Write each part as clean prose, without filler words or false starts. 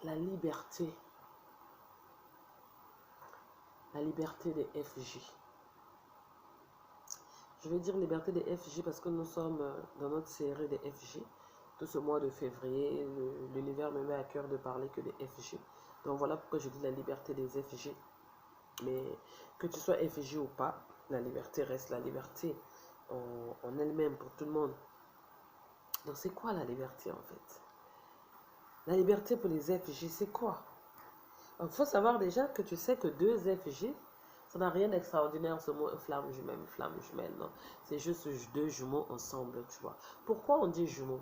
la liberté des FJ. Je vais dire liberté des FJ parce que nous sommes dans notre série des FJ. Tout ce mois de février, l'univers me met à cœur de parler que des FJ. Donc voilà pourquoi je dis la liberté des FJ. Mais que tu sois FJ ou pas, la liberté reste la liberté en elle-même pour tout le monde. Donc c'est quoi la liberté en fait? La liberté pour les FJ, c'est quoi? Il faut savoir déjà que tu sais que deux FJ, ça n'a rien d'extraordinaire ce mot flamme jumelle, non. C'est juste deux jumeaux ensemble, tu vois. Pourquoi on dit jumeaux?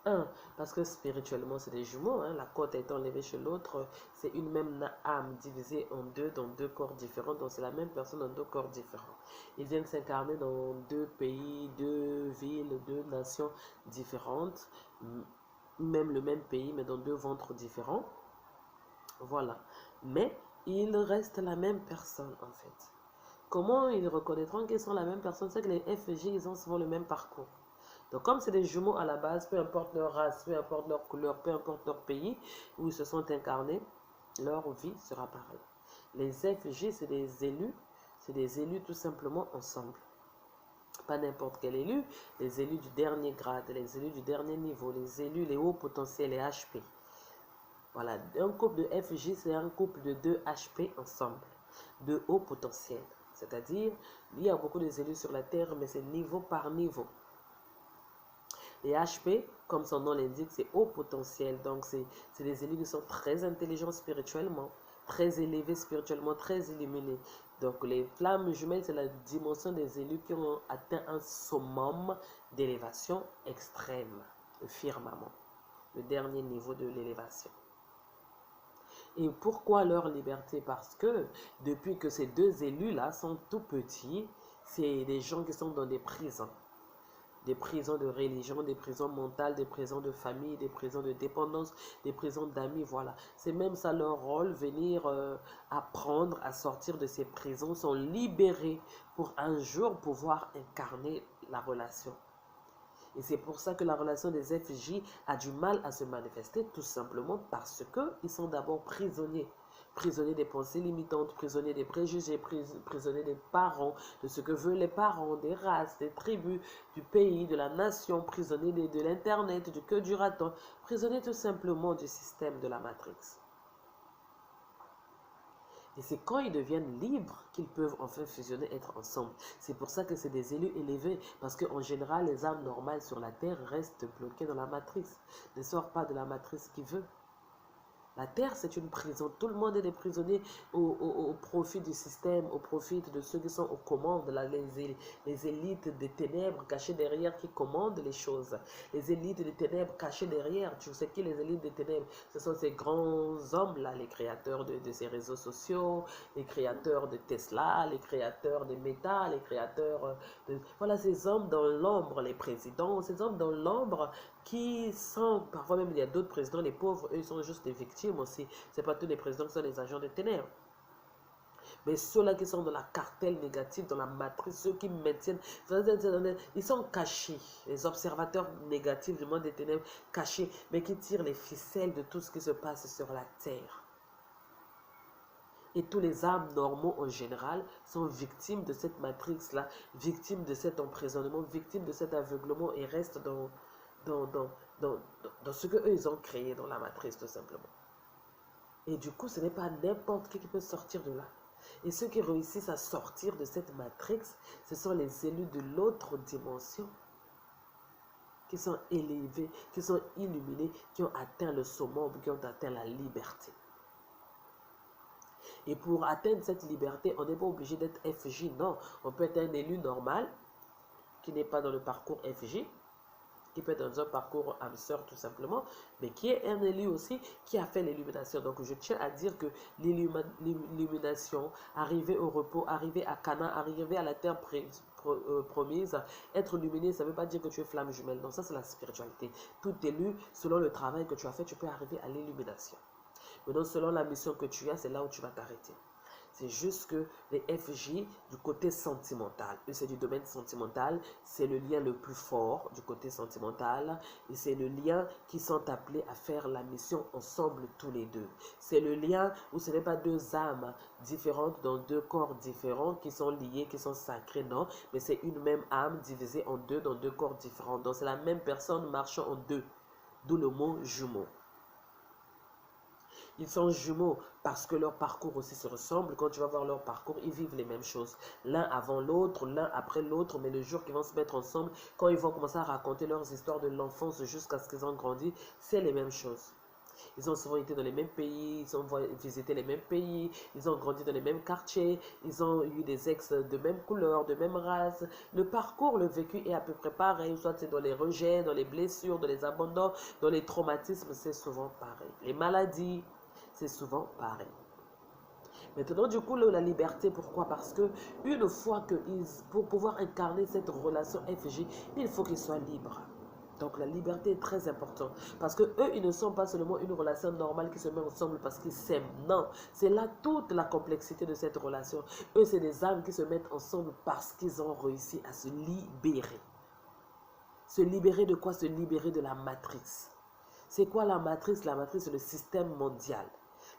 Un, parce que spirituellement c'est des jumeaux, hein, la côte étant enlevée chez l'autre, c'est une même âme divisée en deux, dans deux corps différents, donc c'est la même personne dans deux corps différents. Ils viennent s'incarner dans deux pays, deux villes, deux nations différentes, même le même pays, mais dans deux ventres différents. Voilà. Mais ils restent la même personne en fait. Comment ils reconnaîtront qu'ils sont la même personne? C'est que les FJ, ils ont souvent le même parcours. Donc comme c'est des jumeaux à la base, peu importe leur race, peu importe leur couleur, peu importe leur pays où ils se sont incarnés, leur vie sera pareille. Les FJ, c'est des élus tout simplement ensemble. Pas n'importe quel élu, les élus du dernier grade, les élus du dernier niveau, les élus, les hauts potentiels, les HP. Voilà, un couple de FJ, c'est un couple de deux HP ensemble, de haut potentiel. C'est-à-dire, il y a beaucoup de élus sur la Terre, mais c'est niveau par niveau. Les HP, comme son nom l'indique, c'est haut potentiel. Donc, c'est des élus qui sont très intelligents spirituellement, très élevés spirituellement, très illuminés. Donc, les flammes jumelles, c'est la dimension des élus qui ont atteint un summum d'élévation extrême, le firmament, le dernier niveau de l'élévation. Et pourquoi leur liberté? Parce que depuis que ces deux élus-là sont tout petits, c'est des gens qui sont dans des prisons de religion, des prisons mentales, des prisons de famille, des prisons de dépendance, des prisons d'amis, voilà. C'est même ça leur rôle, venir apprendre à sortir de ces prisons, sont libérés pour un jour pouvoir incarner la relation. Et c'est pour ça que la relation des FJ a du mal à se manifester, tout simplement parce qu'ils sont d'abord prisonniers. Prisonniers des pensées limitantes, prisonniers des préjugés, prisonniers des parents, de ce que veulent les parents, des races, des tribus, du pays, de la nation, prisonniers de l'internet, du que dura-t-on, prisonniers tout simplement du système de la Matrix. Et c'est quand ils deviennent libres qu'ils peuvent enfin fusionner, être ensemble. C'est pour ça que c'est des élus élevés. Parce qu'en général, les âmes normales sur la terre restent bloquées dans la matrice. Ne sort pas de la matrice qui veut. La terre, c'est une prison. Tout le monde est des prisonniers au profit du système, au profit de ceux qui sont aux commandes, les élites des ténèbres cachées derrière qui commandent les choses. Les élites des ténèbres cachées derrière. Tu sais qui les élites des ténèbres? Ce sont ces grands hommes-là, les créateurs de ces réseaux sociaux, les créateurs de Tesla, les créateurs de Meta, les créateurs de... Voilà, ces hommes dans l'ombre, les présidents, ces hommes dans l'ombre qui sont, parfois même il y a d'autres présidents, les pauvres, eux, ils sont juste des victimes aussi. C'est pas tous les présidents qui sont des agents de ténèbres. Mais ceux-là qui sont dans la cartelle négative, dans la matrice, ceux qui maintiennent, ils sont cachés. Les observateurs négatifs du monde des ténèbres, cachés, mais qui tirent les ficelles de tout ce qui se passe sur la terre. Et tous les âmes normaux en général sont victimes de cette matrice-là, victimes de cet emprisonnement, victimes de cet aveuglement et restent dans ce qu'eux, ils ont créé dans la matrice, tout simplement. Et du coup, ce n'est pas n'importe qui peut sortir de là. Et ceux qui réussissent à sortir de cette matrix, ce sont les élus de l'autre dimension, qui sont élevés, qui sont illuminés, qui ont atteint le summum, qui ont atteint la liberté. Et pour atteindre cette liberté, on n'est pas obligé d'être FJ, non. On peut être un élu normal, qui n'est pas dans le parcours FJ, qui peut être dans un parcours âme sœur tout simplement, mais qui est un élu aussi qui a fait l'illumination. Donc je tiens à dire que l'illumination, arriver au repos, arriver à Canaan, arriver à la terre promise, être illuminé, ça ne veut pas dire que tu es flamme jumelle. Non, ça c'est la spiritualité. Tout élu, selon le travail que tu as fait, tu peux arriver à l'illumination. Maintenant, selon la mission que tu as, c'est là où tu vas t'arrêter. C'est juste que les FJ, du côté sentimental, eux c'est du domaine sentimental, c'est le lien le plus fort du côté sentimental et c'est le lien qui sont appelés à faire la mission ensemble tous les deux. C'est le lien où ce n'est pas deux âmes différentes dans deux corps différents qui sont liés, qui sont sacrés, non, mais c'est une même âme divisée en deux dans deux corps différents. Donc c'est la même personne marchant en deux, d'où le mot jumeau. Ils sont jumeaux parce que leur parcours aussi se ressemble. Quand tu vas voir leur parcours, ils vivent les mêmes choses. L'un avant l'autre, l'un après l'autre. Mais le jour qu'ils vont se mettre ensemble, quand ils vont commencer à raconter leurs histoires de l'enfance jusqu'à ce qu'ils ont grandi, c'est les mêmes choses. Ils ont souvent été dans les mêmes pays, ils ont visité les mêmes pays, ils ont grandi dans les mêmes quartiers, ils ont eu des ex de même couleur, de même race. Le parcours, le vécu est à peu près pareil, soit c'est dans les rejets, dans les blessures, dans les abandons, dans les traumatismes, c'est souvent pareil. Les maladies, c'est souvent pareil. Maintenant, du coup, la liberté, pourquoi? Parce que une fois pour pouvoir incarner cette relation FJ, il faut qu'ils soient libres. Donc la liberté est très importante parce que eux, ils ne sont pas seulement une relation normale qui se met ensemble parce qu'ils s'aiment. Non, c'est là toute la complexité de cette relation. Eux, c'est des âmes qui se mettent ensemble parce qu'ils ont réussi à se libérer. Se libérer de quoi? Se libérer de la matrice. C'est quoi la matrice? La matrice, c'est le système mondial.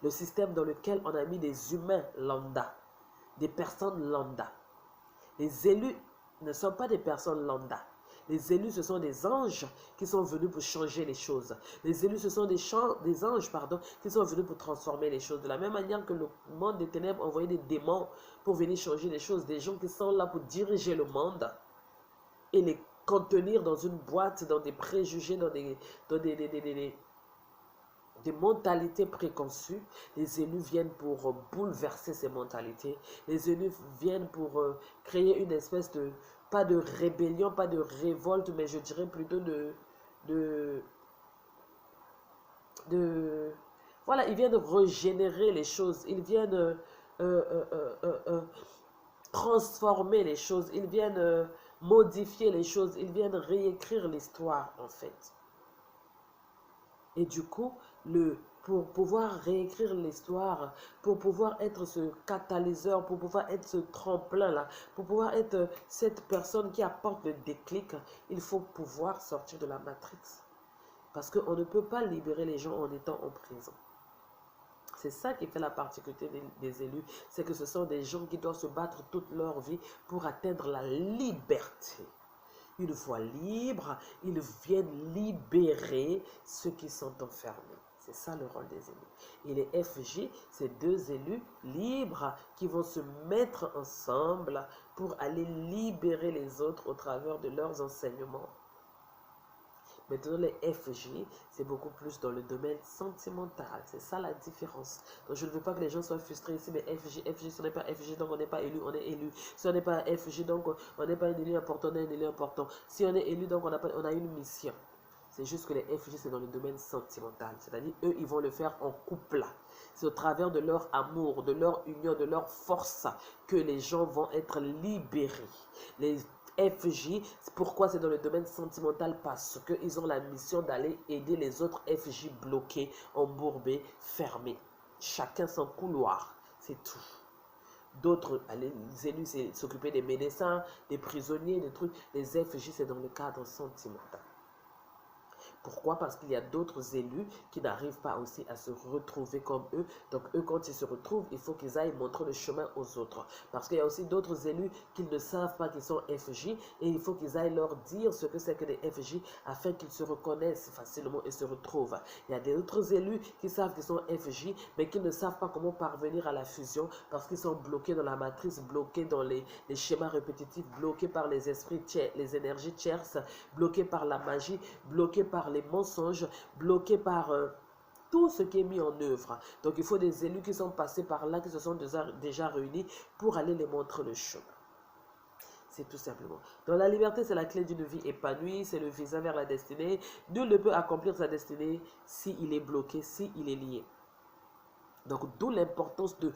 Le système dans lequel on a mis des humains lambda, des personnes lambda. Les élus ne sont pas des personnes lambda. Les élus, ce sont des anges qui sont venus pour changer les choses. Les élus, ce sont des anges qui sont venus pour transformer les choses. De la même manière que le monde des ténèbres envoyait des démons pour venir changer les choses. Des gens qui sont là pour diriger le monde et les contenir dans une boîte, dans des préjugés, dans des mentalités préconçues. Les élus viennent pour bouleverser ces mentalités. Les élus viennent pour créer une espèce de, pas de rébellion, pas de révolte, mais je dirais plutôt voilà, ils viennent régénérer les choses. Ils viennent transformer les choses. Ils viennent modifier les choses. Ils viennent réécrire l'histoire, en fait. Et du coup, pour pouvoir réécrire l'histoire, pour pouvoir être ce catalyseur, pour pouvoir être ce tremplin-là, pour pouvoir être cette personne qui apporte le déclic, il faut pouvoir sortir de la matrix. Parce qu'on ne peut pas libérer les gens en étant en prison. C'est ça qui fait la particularité des élus, c'est que ce sont des gens qui doivent se battre toute leur vie pour atteindre la liberté. Une fois libres, ils viennent libérer ceux qui sont enfermés. C'est ça le rôle des élus. Et les FJ, c'est deux élus libres qui vont se mettre ensemble pour aller libérer les autres au travers de leurs enseignements. Maintenant, les FJ, c'est beaucoup plus dans le domaine sentimental. C'est ça la différence. Donc, je ne veux pas que les gens soient frustrés ici, mais FJ, si on n'est pas FJ, donc on n'est pas élu, on est élu. Si on n'est pas FJ, donc on n'est pas un élu important, on est un élu important. Si on est élu, donc on a une mission. C'est juste que les FJ, c'est dans le domaine sentimental. C'est-à-dire, eux, ils vont le faire en couple. C'est au travers de leur amour, de leur union, de leur force que les gens vont être libérés. Les FJ, pourquoi c'est dans le domaine sentimental? Parce qu'ils ont la mission d'aller aider les autres FJ bloqués, embourbés, fermés. Chacun son couloir, c'est tout. D'autres, les élus, c'est s'occuper des médecins, des prisonniers, des trucs. Les FJ, c'est dans le cadre sentimental. Pourquoi? Parce qu'il y a d'autres élus qui n'arrivent pas aussi à se retrouver comme eux. Donc eux, quand ils se retrouvent, il faut qu'ils aillent montrer le chemin aux autres. Parce qu'il y a aussi d'autres élus qui ne savent pas qu'ils sont FJ et il faut qu'ils aillent leur dire ce que c'est que des FJ afin qu'ils se reconnaissent facilement et se retrouvent. Il y a d'autres élus qui savent qu'ils sont FJ mais qui ne savent pas comment parvenir à la fusion parce qu'ils sont bloqués dans la matrice, bloqués dans les schémas répétitifs, bloqués par les esprits, les énergies tierces, bloqués par la magie, bloqués par les mensonges, bloqués par tout ce qui est mis en œuvre. Donc il faut des élus qui sont passés par là, qui se sont déjà réunis pour aller les montrer le chemin. C'est tout simplement. Donc la liberté, c'est la clé d'une vie épanouie, c'est le visa vers la destinée. Nul ne peut accomplir sa destinée s'il est bloqué, s'il est lié. Donc d'où l'importance de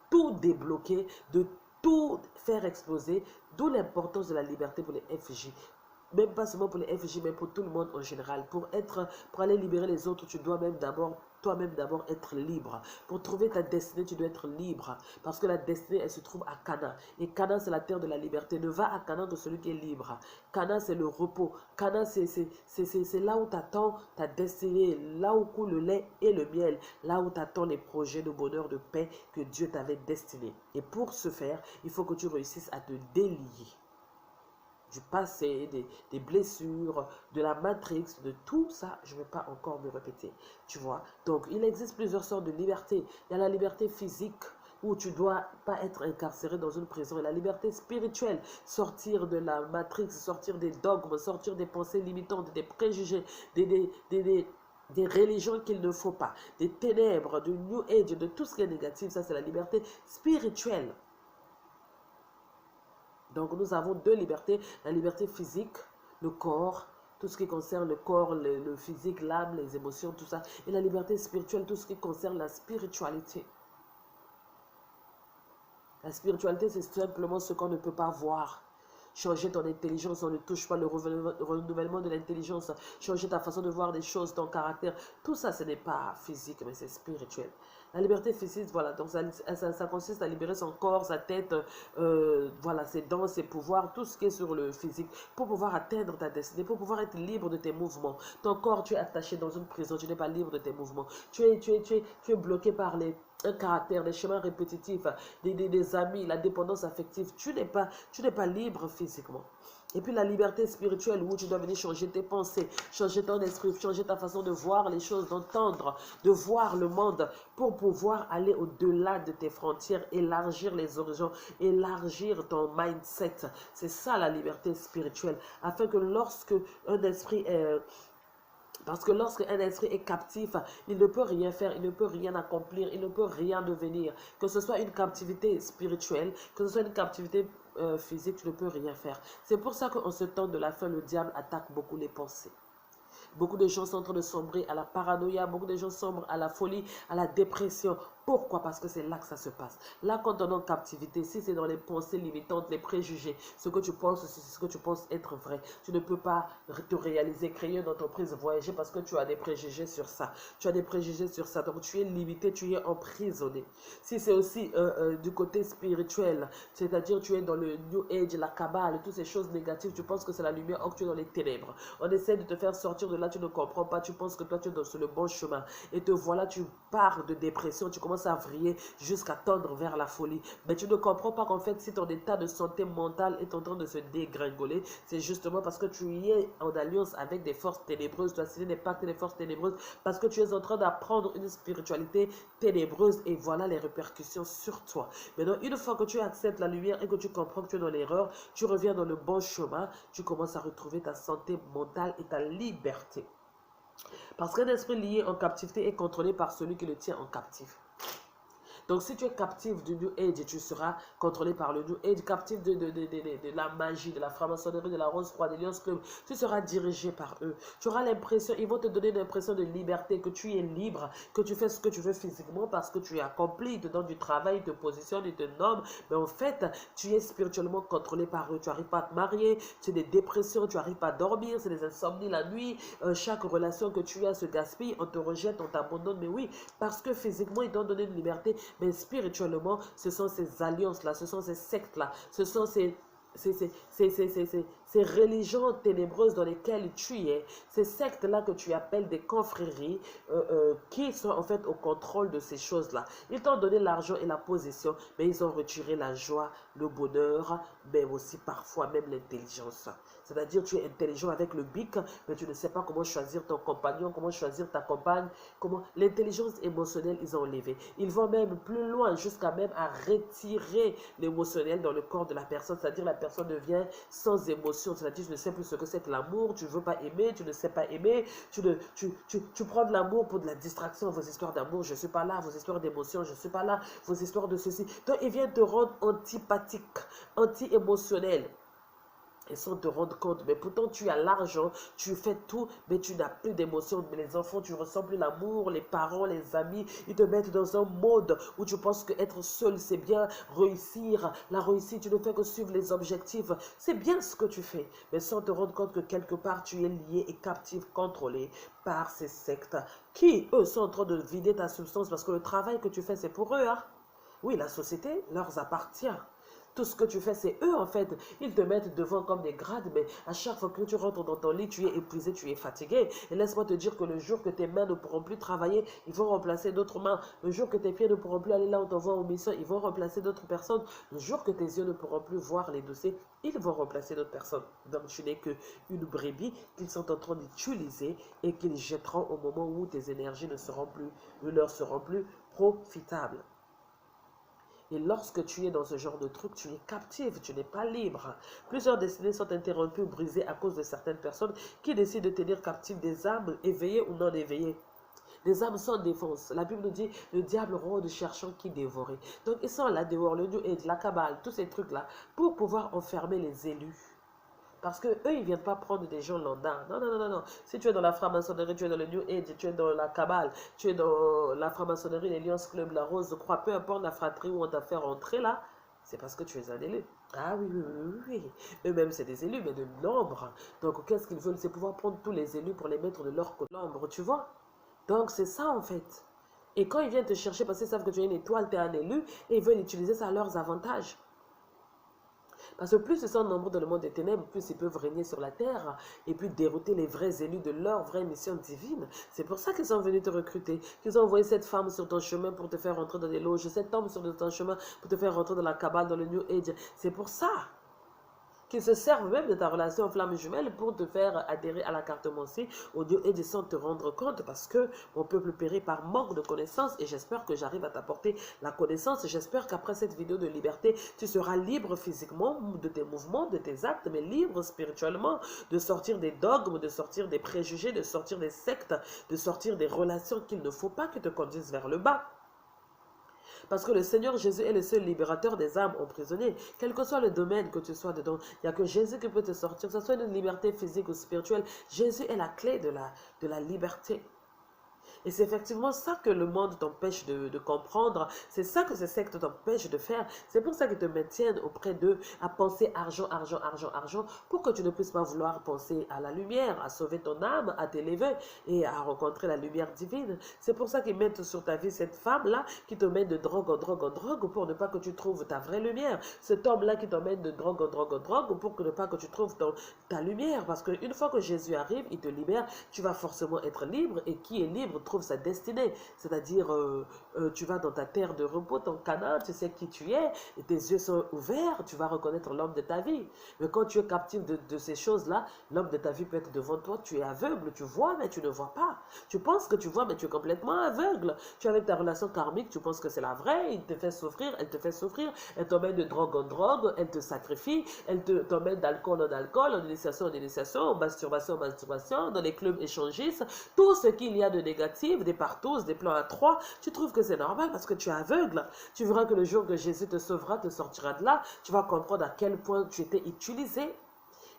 tout débloquer, de tout faire exploser, d'où l'importance de la liberté pour les FJ. même pas seulement pour les FJ, mais pour tout le monde en général. Pour aller libérer les autres, tu dois même d'abord, toi-même d'abord être libre. Pour trouver ta destinée, tu dois être libre. Parce que la destinée, elle se trouve à Cana. Et Cana, c'est la terre de la liberté. Ne va à Cana que celui qui est libre. Cana, c'est le repos. Cana, c'est là où tu attends ta destinée. Là où coule le lait et le miel. Là où tu attends les projets de bonheur, de paix que Dieu t'avait destinés. Et pour ce faire, il faut que tu réussisses à te délier du passé, des blessures, de la matrix, de tout ça, je ne vais pas encore me répéter, tu vois. Donc, il existe plusieurs sortes de liberté. Il y a la liberté physique, où tu ne dois pas être incarcéré dans une prison. Et la liberté spirituelle, sortir de la matrix, sortir des dogmes, sortir des pensées limitantes, des préjugés, des religions qu'il ne faut pas, des ténèbres, du New Age, de tout ce qui est négatif. Ça, c'est la liberté spirituelle. Donc nous avons deux libertés, la liberté physique, le corps, tout ce qui concerne le corps, le physique, l'âme, les émotions, tout ça. Et la liberté spirituelle, tout ce qui concerne la spiritualité. La spiritualité, c'est simplement ce qu'on ne peut pas voir. Changer ton intelligence, on ne touche pas le renouvellement de l'intelligence. Changer ta façon de voir les choses, ton caractère. Tout ça, ce n'est pas physique, mais c'est spirituel. La liberté physique, voilà, donc ça consiste à libérer son corps, sa tête, voilà, ses dents, ses pouvoirs, tout ce qui est sur le physique, pour pouvoir atteindre ta destinée, pour pouvoir être libre de tes mouvements. Ton corps, tu es attaché dans une prison, tu n'es pas libre de tes mouvements. Tu es bloqué par un caractère, des schémas répétitifs, des amis, la dépendance affective. Tu n'es pas libre physiquement. Et puis la liberté spirituelle où tu dois venir changer tes pensées, changer ton esprit, changer ta façon de voir les choses, d'entendre, de voir le monde pour pouvoir aller au-delà de tes frontières, élargir les horizons, élargir ton mindset. C'est ça la liberté spirituelle. Afin que lorsque un esprit est... Parce que lorsqu'un esprit est captif, il ne peut rien faire, il ne peut rien accomplir, il ne peut rien devenir. Que ce soit une captivité spirituelle, que ce soit une captivité physique, tu ne peux rien faire. C'est pour ça qu'en ce temps de la fin, le diable attaque beaucoup les pensées. Beaucoup de gens sont en train de sombrer à la paranoïa, beaucoup de gens sombrent à la folie, à la dépression. Pourquoi? Parce que c'est là que ça se passe. Là, quand on est en captivité, si c'est dans les pensées limitantes, les préjugés, ce que tu penses, c'est ce que tu penses être vrai. Tu ne peux pas te réaliser, créer une entreprise, voyager parce que tu as des préjugés sur ça. Tu as des préjugés sur ça. Donc, tu es limité, tu es emprisonné. Si c'est aussi du côté spirituel, c'est-à-dire tu es dans le New Age, la Kabbale, toutes ces choses négatives, tu penses que c'est la lumière, or tu es dans les ténèbres. On essaie de te faire sortir de là, tu ne comprends pas, tu penses que toi tu es sur le bon chemin. Et te voilà, tu pars de dépression, tu commences à vriller jusqu'à tendre vers la folie. Mais tu ne comprends pas qu'en fait, si ton état de santé mentale est en train de se dégringoler, c'est justement parce que tu es en alliance avec des forces ténébreuses. Tu as signé des pactes des forces ténébreuses parce que tu es en train d'apprendre une spiritualité ténébreuse et voilà les répercussions sur toi. Maintenant, une fois que tu acceptes la lumière et que tu comprends que tu es dans l'erreur, tu reviens dans le bon chemin, tu commences à retrouver ta santé mentale et ta liberté. Parce qu'un esprit lié en captivité est contrôlé par celui qui le tient en captif. Donc, si tu es captif du New Age, tu seras contrôlé par le New Age, captif de la magie, de la franc-maçonnerie, de la Rose Croix, des Lions Club, tu seras dirigé par eux. Tu auras l'impression, ils vont te donner l'impression de liberté, que tu es libre, que tu fais ce que tu veux physiquement parce que tu es accompli, ils te donnent du travail, ils te positionnent, ils te nomment. Mais en fait, tu es spirituellement contrôlé par eux. Tu n'arrives pas à te marier, tu as des dépressions, tu n'arrives pas à dormir, c'est des insomnies la nuit. Chaque relation que tu as se gaspille, on te rejette, on t'abandonne. Mais oui, parce que physiquement, ils t'ont donné une liberté. Mais spirituellement, ce sont ces alliances-là, ce sont ces sectes-là, ce sont ces religions ténébreuses dans lesquelles tu es, ces sectes-là que tu appelles des confréries, qui sont en fait au contrôle de ces choses-là. Ils t'ont donné l'argent et la position, mais ils ont retiré la joie, le bonheur, mais aussi parfois même l'intelligence. C'est-à-dire tu es intelligent avec le bic, mais tu ne sais pas comment choisir ton compagnon, comment choisir ta compagne, comment... L'intelligence émotionnelle, ils ont enlevé. Ils vont même plus loin, jusqu'à même à retirer l'émotionnel dans le corps de la personne, c'est-à-dire la personne devient sans émotion, c'est-à-dire tu ne sais plus ce que c'est que l'amour, tu ne veux pas aimer, tu ne sais pas aimer, tu prends de l'amour pour de la distraction, vos histoires d'amour, je ne suis pas là, vos histoires d'émotion, je ne suis pas là, vos histoires de ceci. Donc, ils viennent te rendre antipathique, anti-émotionnel. et sans te rendre compte, mais pourtant tu as l'argent, tu fais tout, mais tu n'as plus d'émotion. Mais les enfants, tu ne ressens plus l'amour, les parents, les amis, ils te mettent dans un mode où tu penses qu'être seul, c'est bien réussir. La réussite, tu ne fais que suivre les objectifs. C'est bien ce que tu fais, mais sans te rendre compte que quelque part, tu es lié et captif, contrôlé par ces sectes qui, eux, sont en train de vider ta substance parce que le travail que tu fais, c'est pour eux. Hein? Oui, la société leur appartient. Tout ce que tu fais, c'est eux en fait. Ils te mettent devant comme des grades, mais à chaque fois que tu rentres dans ton lit, tu es épuisé, tu es fatigué. Et laisse-moi te dire que le jour que tes mains ne pourront plus travailler, ils vont remplacer d'autres mains. Le jour que tes pieds ne pourront plus aller là où on t'envoie aux missions, ils vont remplacer d'autres personnes. Le jour que tes yeux ne pourront plus voir les dossiers, ils vont remplacer d'autres personnes. Donc tu n'es qu'une brebis qu'ils sont en train d'utiliser et qu'ils jetteront au moment où tes énergies ne leur seront plus profitables. Et lorsque tu es dans ce genre de truc, tu es captive, tu n'es pas libre. Plusieurs destinées sont interrompues, brisées à cause de certaines personnes qui décident de tenir captive des âmes éveillées ou non éveillées. Des âmes sans défense. La Bible nous dit, le diable rôde cherchant qui dévorer. Donc ils sont là dehors, le New Age, la Kabbale, tous ces trucs-là, pour pouvoir enfermer les élus. Parce qu'eux, ils ne viennent pas prendre des gens lambda. Non, non, non, non, non. Si tu es dans la franc-maçonnerie, tu es dans le New Age, tu es dans la Kabbale, tu es dans la franc-maçonnerie, les Lions Club, la Rose de Croix, peu importe la fratrie où on t'a fait rentrer là, c'est parce que tu es un élu. Ah oui, oui, oui, oui. Eux-mêmes, c'est des élus, mais de nombre. Donc, qu'est-ce qu'ils veulent? C'est pouvoir prendre tous les élus pour les mettre de leur côté. Nombre, tu vois? Donc, c'est ça en fait. Et quand ils viennent te chercher parce qu'ils savent que tu es une étoile, tu es un élu, et ils veulent utiliser ça à leurs avantages. Parce que plus ils sont nombreux dans le monde des ténèbres, plus ils peuvent régner sur la terre et puis dérouter les vrais élus de leur vraie mission divine. C'est pour ça qu'ils sont venus te recruter, qu'ils ont envoyé cette femme sur ton chemin pour te faire rentrer dans des loges, cet homme sur ton chemin pour te faire rentrer dans la Kabbale, dans le New Age. C'est pour ça qu'ils se servent même de ta relation flamme jumelle pour te faire adhérer à la cartomancie au Dieu et sans te rendre compte parce que mon peuple périt par manque de connaissances et j'espère que j'arrive à t'apporter la connaissance et j'espère qu'après cette vidéo de liberté, tu seras libre physiquement de tes mouvements, de tes actes, mais libre spirituellement de sortir des dogmes, de sortir des préjugés, de sortir des sectes, de sortir des relations qu'il ne faut pas qui te conduisent vers le bas. Parce que le Seigneur Jésus est le seul libérateur des âmes emprisonnées. Quel que soit le domaine que tu sois dedans, il n'y a que Jésus qui peut te sortir. Que ce soit une liberté physique ou spirituelle, Jésus est la clé de la liberté. Et c'est effectivement ça que le monde t'empêche de comprendre. C'est ça que ces sectes t'empêchent de faire. C'est pour ça qu'ils te maintiennent auprès d'eux à penser argent, argent, argent, argent, pour que tu ne puisses pas vouloir penser à la lumière, à sauver ton âme, à t'élever et à rencontrer la lumière divine. C'est pour ça qu'ils mettent sur ta vie cette femme-là qui te mène de drogue en drogue en drogue pour ne pas que tu trouves ta vraie lumière. Cet homme-là qui t'emmène de drogue en drogue en drogue pour que ne pas que tu trouves ta lumière. Parce qu'une fois que Jésus arrive, il te libère, tu vas forcément être libre. Et qui est libre trouve sa destinée. C'est-à-dire, tu vas dans ta terre de repos, ton Canaan, tu sais qui tu es, et tes yeux sont ouverts, tu vas reconnaître l'homme de ta vie. Mais quand tu es captif de ces choses-là, l'homme de ta vie peut être devant toi, tu es aveugle, tu vois, mais tu ne vois pas. Tu penses que tu vois, mais tu es complètement aveugle. Tu es avec ta relation karmique, tu penses que c'est la vraie, il te fait souffrir, elle te fait souffrir, elle t'emmène de drogue en drogue, elle te sacrifie, elle t'emmène d'alcool en alcool, en initiation, en masturbation en masturbation, dans les clubs échangistes, tout ce qu'il y a de négatif, des partous, des plans à trois, tu trouves que c'est normal parce que tu es aveugle. Tu verras que le jour que Jésus te sauvera, te sortira de là, tu vas comprendre à quel point tu étais utilisé.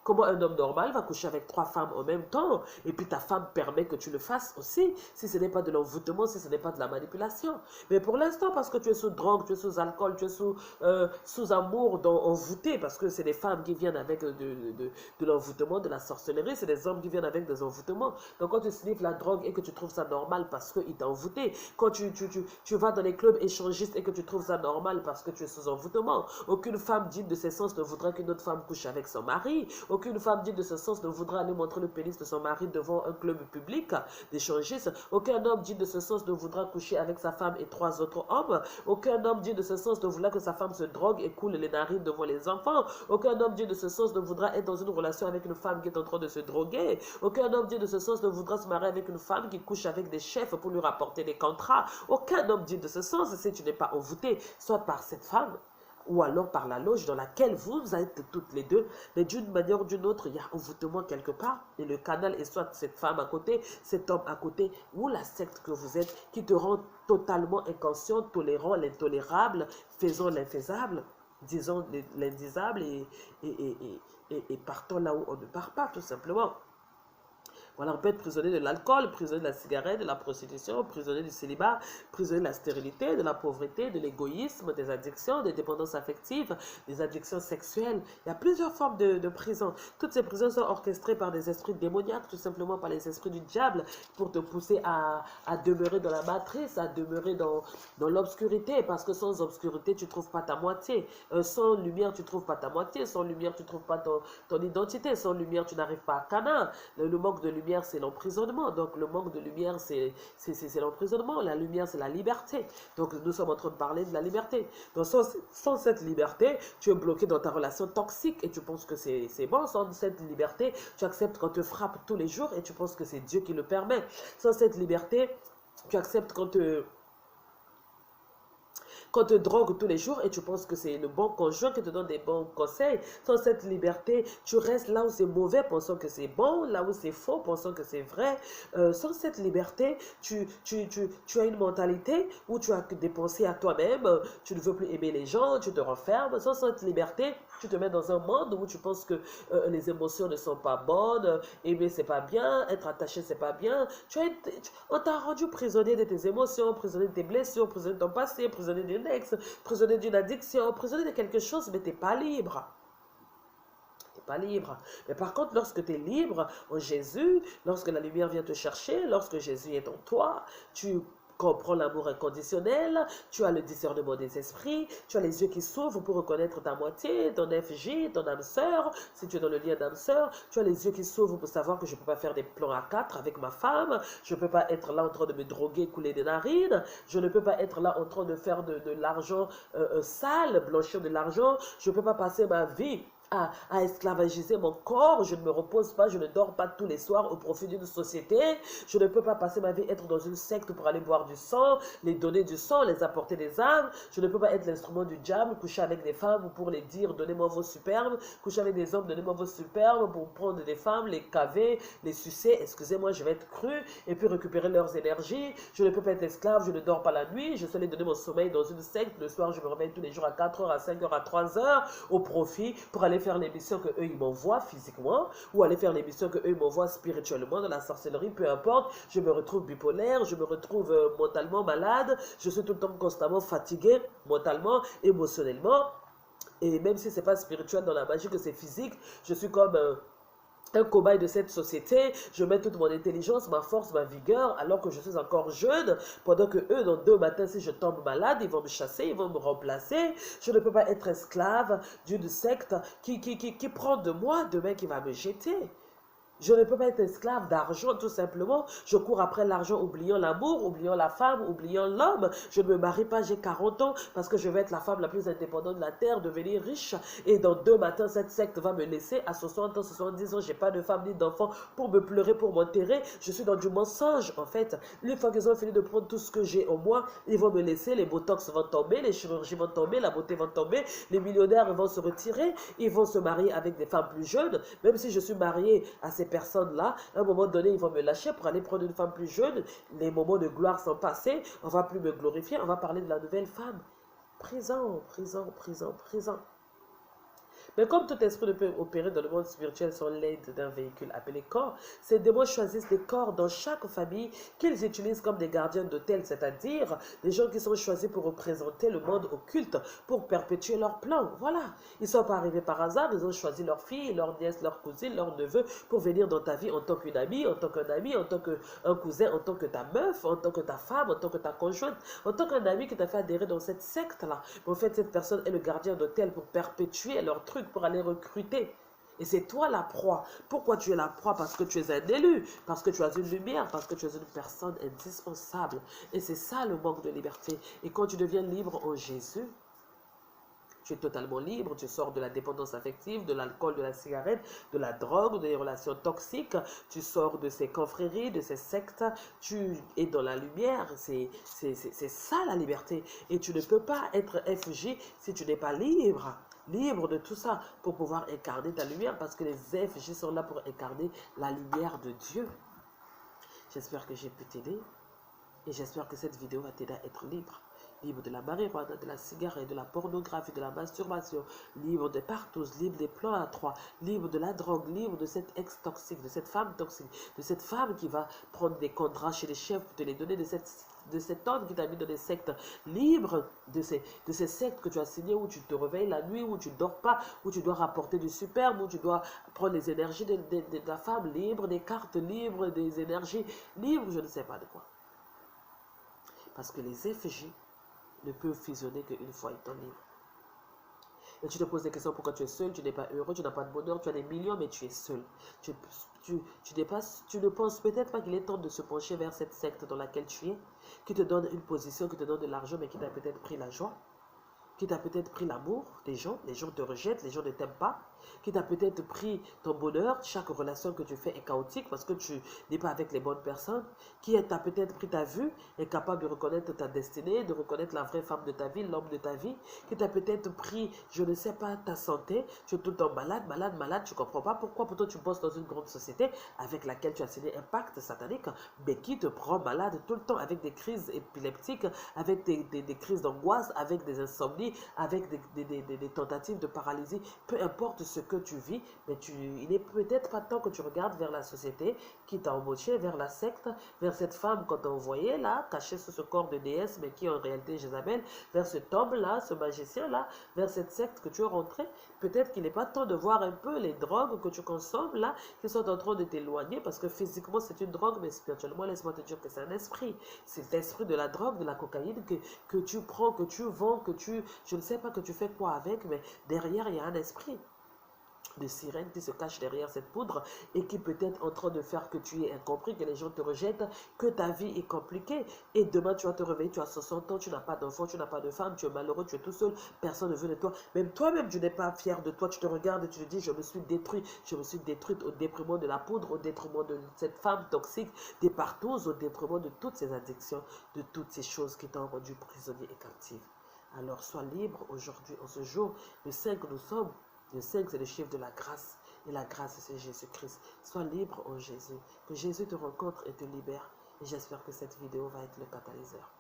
Comment un homme normal va coucher avec 3 femmes en même temps et puis ta femme permet que tu le fasses aussi, si ce n'est pas de l'envoûtement, si ce n'est pas de la manipulation. Mais pour l'instant, parce que tu es sous drogue, tu es sous alcool, tu es sous amour envoûté, parce que c'est des femmes qui viennent avec de l'envoûtement, de la sorcellerie, c'est des hommes qui viennent avec des envoûtements. Donc quand tu sniffes la drogue et que tu trouves ça normal parce qu'il t'a envoûté, quand tu vas dans les clubs échangistes et que tu trouves ça normal parce que tu es sous envoûtement, aucune femme digne de ses sens ne voudra qu'une autre femme couche avec son mari. Aucune femme digne de ce sens ne voudra aller montrer le pénis de son mari devant un club public d'échangistes. Aucun homme digne de ce sens ne voudra coucher avec sa femme et 3 autres hommes. Aucun homme digne de ce sens ne voudra que sa femme se drogue et coule les narines devant les enfants. Aucun homme digne de ce sens ne voudra être dans une relation avec une femme qui est en train de se droguer. Aucun homme digne de ce sens ne voudra se marier avec une femme qui couche avec des chefs pour lui rapporter des contrats. Aucun homme digne de ce sens, si tu n'es pas envoûté, soit par cette femme, ou alors par la loge dans laquelle vous êtes toutes les deux, mais d'une manière ou d'une autre, il y a envoûtement quelque part, et le canal est soit cette femme à côté, cet homme à côté, ou la secte que vous êtes, qui te rend totalement inconscient, tolérant l'intolérable, faisant l'infaisable, disons l'indisable et et partons là où on ne part pas, tout simplement. Voilà, on peut être prisonnier de l'alcool, prisonnier de la cigarette, de la prostitution, prisonnier du célibat, prisonnier de la stérilité, de la pauvreté, de l'égoïsme, des addictions, des dépendances affectives, des addictions sexuelles. Il y a plusieurs formes de prison. Toutes ces prisons sont orchestrées par des esprits démoniaques, tout simplement par les esprits du diable, pour te pousser à demeurer dans la matrice, à demeurer dans l'obscurité, parce que sans obscurité, tu ne trouves pas ta moitié. Sans lumière, tu ne trouves pas ta moitié. Sans lumière, tu ne trouves pas ton identité. Sans lumière, tu n'arrives pas à Canaan. Le manque de lumière, c'est l'emprisonnement. Donc, le manque de lumière, c'est l'emprisonnement. La lumière, c'est la liberté. Donc, nous sommes en train de parler de la liberté. Donc, sans cette liberté, tu es bloqué dans ta relation toxique et tu penses que c'est bon. Sans cette liberté, tu acceptes qu'on te frappe tous les jours et tu penses que c'est Dieu qui le permet. Sans cette liberté, tu acceptes qu'on te drogue tous les jours et tu penses que c'est le bon conjoint qui te donne des bons conseils. Sans cette liberté, tu restes là où c'est mauvais, pensant que c'est bon, là où c'est faux, pensant que c'est vrai. Sans cette liberté, tu as une mentalité où tu as des pensées à toi-même, tu ne veux plus aimer les gens, tu te renfermes. Sans cette liberté, tu te mets dans un monde où tu penses que les émotions ne sont pas bonnes, aimer c'est pas bien, être attaché c'est pas bien. On t'a rendu prisonnier de tes émotions, prisonnier de tes blessures, prisonnier de ton passé, prisonnier d'un ex, prisonnier d'une addiction, prisonnier de quelque chose, mais tu n'es pas libre. Tu n'es pas libre. Mais par contre, lorsque tu es libre en Jésus, lorsque la lumière vient te chercher, lorsque Jésus est en toi, tu comprends l'amour inconditionnel, tu as le discernement des esprits, tu as les yeux qui s'ouvrent pour reconnaître ta moitié, ton FJ, ton âme sœur, si tu es dans le lien d'âme sœur, tu as les yeux qui s'ouvrent pour savoir que je ne peux pas faire des plans à 4 avec ma femme, je ne peux pas être là en train de me droguer, couler des narines, je ne peux pas être là en train de faire de l'argent sale, blanchir de l'argent, je ne peux pas passer ma vie à esclavagiser mon corps, je ne me repose pas, je ne dors pas tous les soirs au profit d'une société, je ne peux pas passer ma vie être dans une secte pour aller boire du sang, les donner du sang, les apporter des âmes, je ne peux pas être l'instrument du diable, coucher avec des femmes pour les dire donnez-moi vos superbes, coucher avec des hommes donnez-moi vos superbes, pour prendre des femmes, les caver, les sucer, excusez-moi je vais être cru, et puis récupérer leurs énergies, je ne peux pas être esclave, je ne dors pas la nuit, je suis allé donner mon sommeil dans une secte, le soir je me réveille tous les jours à 4 heures, à 5 heures, à 3 heures, au profit, pour aller faire les missions que eux ils m'envoient physiquement ou aller faire les missions que eux ils m'envoient spirituellement dans la sorcellerie, peu importe, je me retrouve bipolaire, je me retrouve mentalement malade, je suis tout le temps constamment fatigué mentalement, émotionnellement, et même si c'est pas spirituel dans la magie que c'est physique, je suis comme un cobaye de cette société, je mets toute mon intelligence, ma force, ma vigueur, alors que je suis encore jeune, pendant que eux, dans 2 matins, si je tombe malade, ils vont me chasser, ils vont me remplacer. Je ne peux pas être esclave d'une secte qui prend de moi demain qui va me jeter. Je ne peux pas être esclave d'argent, tout simplement. Je cours après l'argent, oubliant l'amour, oubliant la femme, oubliant l'homme. Je ne me marie pas, j'ai 40 ans, parce que je vais être la femme la plus indépendante de la terre, devenir riche. Et dans 2 matins, cette secte va me laisser. À 60 ans, 70 ans, je n'ai pas de femme ni d'enfant pour me pleurer, pour m'enterrer. Je suis dans du mensonge, en fait. Une fois qu'ils ont fini de prendre tout ce que j'ai en moi, ils vont me laisser. Les botox vont tomber, les chirurgies vont tomber, la beauté va tomber. Les millionnaires vont se retirer. Ils vont se marier avec des femmes plus jeunes. Même si je suis mariée à ces personnes-là, à un moment donné, ils vont me lâcher pour aller prendre une femme plus jeune. Les moments de gloire sont passés. On ne va plus me glorifier. On va parler de la nouvelle femme. Prison, prison, prison, prison. Mais comme tout esprit ne peut opérer dans le monde spirituel sans l'aide d'un véhicule appelé corps, ces démons choisissent des corps dans chaque famille qu'ils utilisent comme des gardiens d'hôtel, c'est-à-dire des gens qui sont choisis pour représenter le monde occulte, pour perpétuer leur plan. Voilà. Ils ne sont pas arrivés par hasard, ils ont choisi leur fille, leur nièce, leur cousine, leur neveu pour venir dans ta vie en tant qu'une amie, en tant qu'un ami, en tant qu'un cousin, en tant que ta meuf, en tant que ta femme, en tant que ta conjointe, en tant qu'un ami qui t'a fait adhérer dans cette secte-là. Mais en fait, cette personne est le gardien d'hôtel pour perpétuer leur truc, pour aller recruter. Et c'est toi la proie. Pourquoi tu es la proie? Parce que tu es un élu, parce que tu as une lumière, parce que tu es une personne indispensable. Et c'est ça le manque de liberté. Et quand tu deviens libre en Jésus, tu es totalement libre, tu sors de la dépendance affective, de l'alcool, de la cigarette, de la drogue, des relations toxiques, tu sors de ces confréries, de ces sectes, tu es dans la lumière, c'est ça la liberté. Et tu ne peux pas être FJ si tu n'es pas libre. Libre de tout ça pour pouvoir incarner ta lumière, parce que les FJ sont là pour incarner la lumière de Dieu. J'espère que j'ai pu t'aider et j'espère que cette vidéo va t'aider à être libre. libre de la marijuana, de la cigarette, de la pornographie, de la masturbation, libre des partous, libre des plans à trois, libre de la drogue, libre de cette ex toxique, de cette femme toxique, de cette femme qui va prendre des contrats chez les chefs pour te les donner, de cet homme qui t'a mis dans des sectes, libre de ces sectes que tu as signées où tu te réveilles la nuit, où tu ne dors pas, où tu dois rapporter du superbe, où tu dois prendre les énergies de la femme, libre des cartes, libre des énergies, libre je ne sais pas de quoi. Parce que les effigies ne peuvent fusionner qu'une fois étant libres. Et tu te poses des questions pourquoi tu es seul, tu n'es pas heureux, tu n'as pas de bonheur, tu as des millions, mais tu es seul. Tu ne penses peut-être pas qu'il est temps de se pencher vers cette secte dans laquelle tu es, qui te donne une position, qui te donne de l'argent, mais qui t'a peut-être pris la joie, qui t'a peut-être pris l'amour des gens, les gens te rejettent, les gens ne t'aiment pas, qui t'a peut-être pris ton bonheur, chaque relation que tu fais est chaotique parce que tu n'es pas avec les bonnes personnes, qui t'a peut-être pris ta vue, incapable de reconnaître ta destinée, de reconnaître la vraie femme de ta vie, l'homme de ta vie, qui t'a peut-être pris, je ne sais pas, ta santé, tu es tout le temps malade, malade, malade, tu ne comprends pas pourquoi, pourtant tu bosses dans une grande société avec laquelle tu as signé un pacte satanique, mais qui te prend malade tout le temps avec des crises épileptiques, avec des crises d'angoisse, avec des insomnies, avec des tentatives de paralysie, peu importe ce que tu vis, mais il n'est peut-être pas temps que tu regardes vers la société qui t'a embauché, vers la secte, vers cette femme qu'on t'a envoyée là, cachée sous ce corps de déesse, mais qui est en réalité Jézabel, vers cet homme-là, ce magicien-là, vers cette secte que tu es rentré. Peut-être qu'il n'est pas temps de voir un peu les drogues que tu consommes là, qui sont en train de t'éloigner, parce que physiquement c'est une drogue, mais spirituellement, laisse-moi te dire que c'est un esprit. C'est l'esprit de la drogue, de la cocaïne que tu prends, que tu vends, je ne sais pas que tu fais quoi avec, mais derrière il y a un esprit de sirène qui se cache derrière cette poudre et qui peut être en train de faire que tu es incompris, que les gens te rejettent, que ta vie est compliquée et demain tu vas te réveiller, tu as 60 ans, tu n'as pas d'enfant, tu n'as pas de femme, tu es malheureux, tu es tout seul, personne ne veut de toi, même toi-même tu n'es pas fier de toi, tu te regardes et tu te dis je me suis détruite au détriment de la poudre, au détriment de cette femme toxique, des partous, au détriment de toutes ces addictions, de toutes ces choses qui t'ont rendu prisonnier et captive. Alors sois libre aujourd'hui, en ce jour, le 5 nous sommes. Le 5, c'est le chiffre de la grâce. Et la grâce, c'est Jésus-Christ. Sois libre en Jésus. Que Jésus te rencontre et te libère. Et j'espère que cette vidéo va être le catalyseur.